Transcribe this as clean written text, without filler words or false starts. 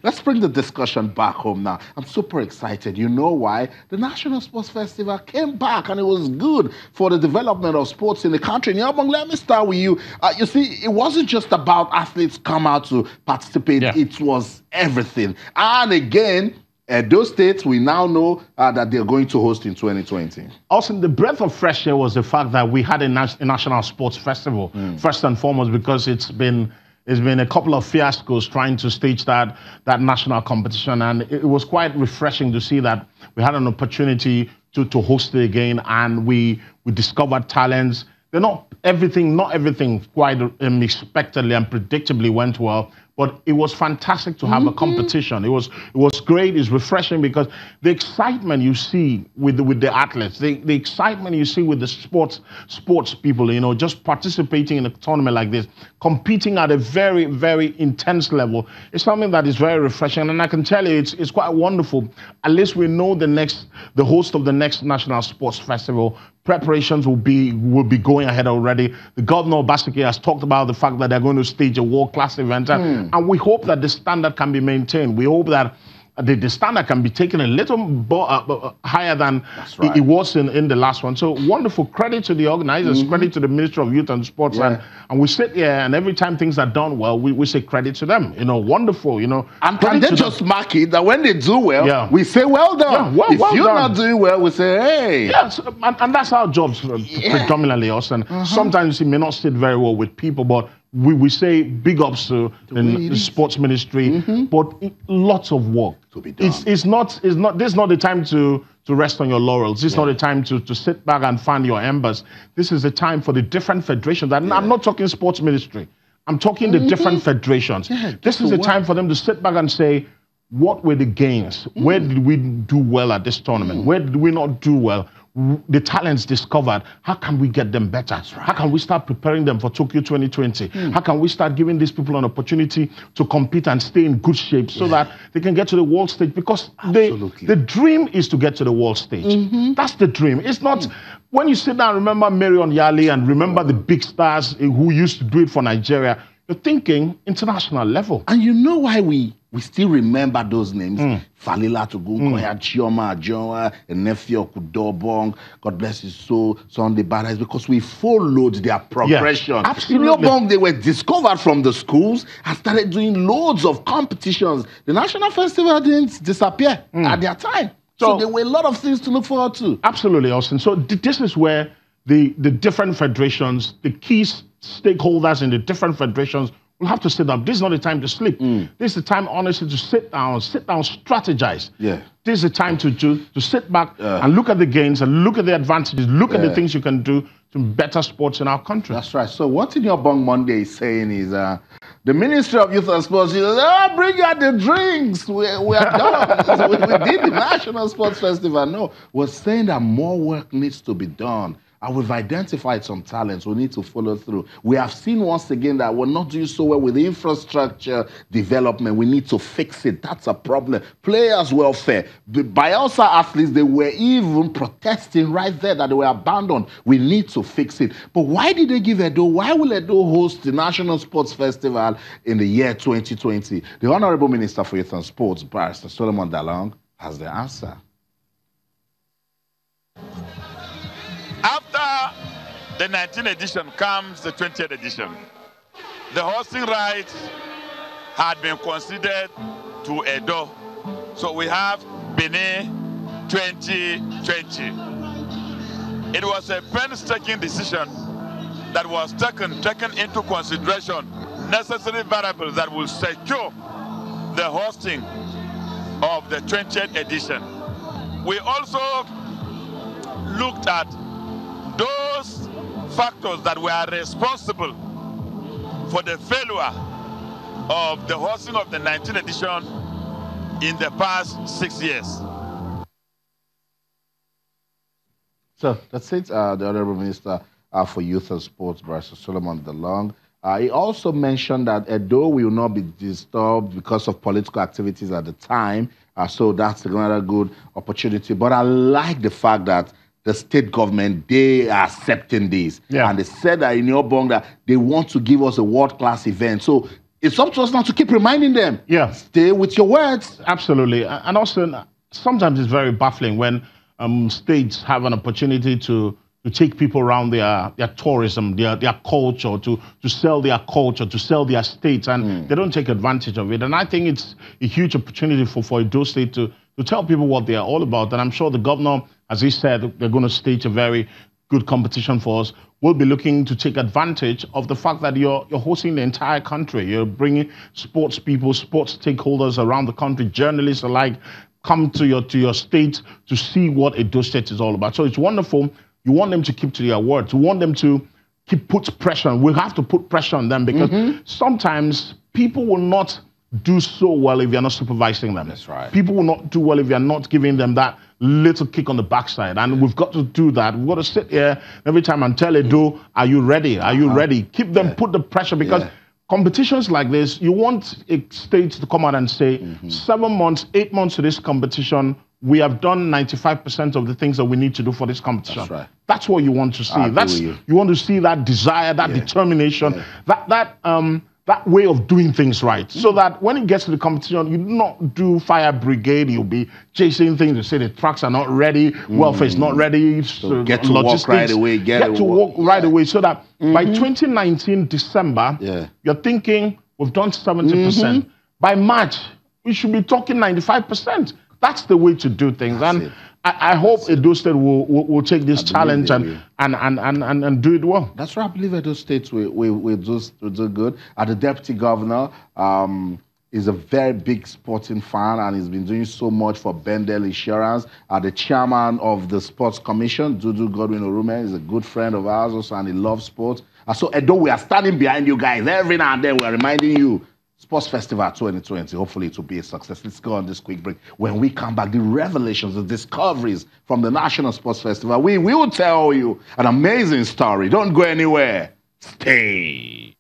Let's bring the discussion back home now. I'm super excited. You know why? The National Sports Festival came back and it was good for the development of sports in the country. Nyabong, let me start with you. You see, it wasn't just about athletes come out to participate. Yeah. It was everything. And again, those states, we now know that they're going to host in 2020. Also, the breath of fresh air was the fact that we had a national sports festival, first and foremost, because it's been a couple of fiascos trying to stage that national competition, and it was quite refreshing to see that we had an opportunity to host it again, and we discovered talents. They're not everything quite expectedly and predictably went well, but it was fantastic to have a competition. It was great. It's refreshing because the excitement you see with the athletes, the excitement you see with the sports people, you know, just participating in a tournament like this, competing at a very, very intense level, is something that is very refreshing. And I can tell you, it's quite wonderful. At least we know the host of the next National Sports Festival. Preparations will be going ahead already. The governor of Basiki has talked about the fact that they're going to stage a world-class event, and we hope that the standard can be maintained. We hope that the standard can be taken a little higher than it was in the last one. So wonderful. Credit to the organizers, credit to the Ministry of Youth and Sports. And we sit here, and every time things are done well, we say credit to them. You know, wonderful, you know. And can they just mark it that when they do well, we say, well done. Yeah, if you're done. not doing well, we say, hey. Yes, and that's our jobs predominantly, us. And sometimes it may not sit very well with people, but we say big ups to the sports ministry, but lots of work to be done. This is not the time to rest on your laurels. This is not the time to sit back and fan your embers. This is the time for the different federations. And I'm not talking sports ministry. I'm talking the different federations. This is the time for them to sit back and say, what were the gains? Where did we do well at this tournament? Where did we not do well? The talents discovered, how can we get them better? How can we start preparing them for Tokyo 2020? How can we start giving these people an opportunity to compete and stay in good shape so that they can get to the world stage? Because the dream is to get to the world stage. That's the dream. It's not, when you sit down, remember Marion Yali and remember the big stars who used to do it for Nigeria, you're thinking international level. And you know why we still remember those names? Falila Tugunkoya, Chioma Ajonwa, Enefio Kudobong, God bless his soul, Sunday Bada, is because we followed their progression. Yeah, absolutely. In Yobong, they were discovered from the schools and started doing loads of competitions. The National Festival didn't disappear at their time. So there were a lot of things to look forward to. Absolutely, Austin. So this is where the different federations, the key stakeholders in the different federations will have to sit down. This is not the time to sleep. This is the time, honestly, to sit down, strategize. Yeah. This is the time to sit back and look at the gains and look at the advantages, look at the things you can do to better sports in our country. That's right. So what In Your Bong Monday is saying is the Ministry of Youth and Sports says, bring out the drinks. We are done. So we did the National Sports Festival. No, we're saying that more work needs to be done. And we've identified some talents we need to follow through. We have seen once again that we're not doing so well with the infrastructure development. We need to fix it. That's a problem. Players' welfare. The Bielsa athletes, they were even protesting right there that they were abandoned. We need to fix it. But why did they give Edo? Why will Edo host the National Sports Festival in the year 2020? The Honorable Minister for Youth and Sports, Barrister Solomon Dalung, has the answer. After the 19th edition comes the 20th edition. The hosting rights had been considered to Edo. So we have Benin 2020. It was a painstaking decision that was taken into consideration necessary variables that will secure the hosting of the 20th edition. We also looked at those factors that were responsible for the failure of the hosting of the 19th edition in the past 6 years. So that's it, the Honorable Minister for Youth and Sports, Barrister Solomon Dalung. He also mentioned that Edo will not be disturbed because of political activities at the time. So that's another good opportunity. But I like the fact that the state government, they are accepting this. And they said that in Yobong that they want to give us a world-class event. So it's up to us now to keep reminding them. Yeah. Stay with your words. Absolutely. And also, sometimes it's very baffling when states have an opportunity to take people around their tourism, their culture, to sell their culture, to sell their states, and they don't take advantage of it. And I think it's a huge opportunity for Edo State to tell people what they are all about. And I'm sure the governor, as he said, they're going to stage a very good competition for us. We'll be looking to take advantage of the fact that you're hosting the entire country. You're bringing sports people, sports stakeholders around the country, journalists alike, come to your state to see what Edo State is all about. So it's wonderful. You want them to keep to their words. You want them to put pressure on. We have to put pressure on them because sometimes people will not do so well if you're not supervising them. That's right. People will not do well if you're not giving them that little kick on the backside. And we've got to do that. We've got to sit here every time and tell Edo, are you ready? Are you ready? Keep them, put the pressure, because competitions like this, you want a state to come out and say, 7 months, 8 months to this competition, we have done 95% of the things that we need to do for this competition. That's right. That's what you want to see. You want to see that desire, that determination, that way of doing things right. So that when it gets to the competition, you do not do fire brigade, you'll be chasing things to say the tracks are not ready, welfare is not ready, so get to work right away, get to work right away, so that by 2019 December, you're thinking we've done 70%. By March, we should be talking 95%. That's the way to do things. And I hope Edo State will take this challenge and do it well. That's right. I believe Edo State will do good. The deputy governor is a very big sporting fan, and he's been doing so much for Bendel Insurance. The chairman of the Sports Commission, Dudu Godwin Orume, is a good friend of ours also, and he loves sports. So Edo, we are standing behind you guys. Every now and then we are reminding you, Sports Festival 2020, hopefully it will be a success. Let's go on this quick break. When we come back, the revelations, the discoveries from the National Sports Festival, we will tell you an amazing story. Don't go anywhere. Stay.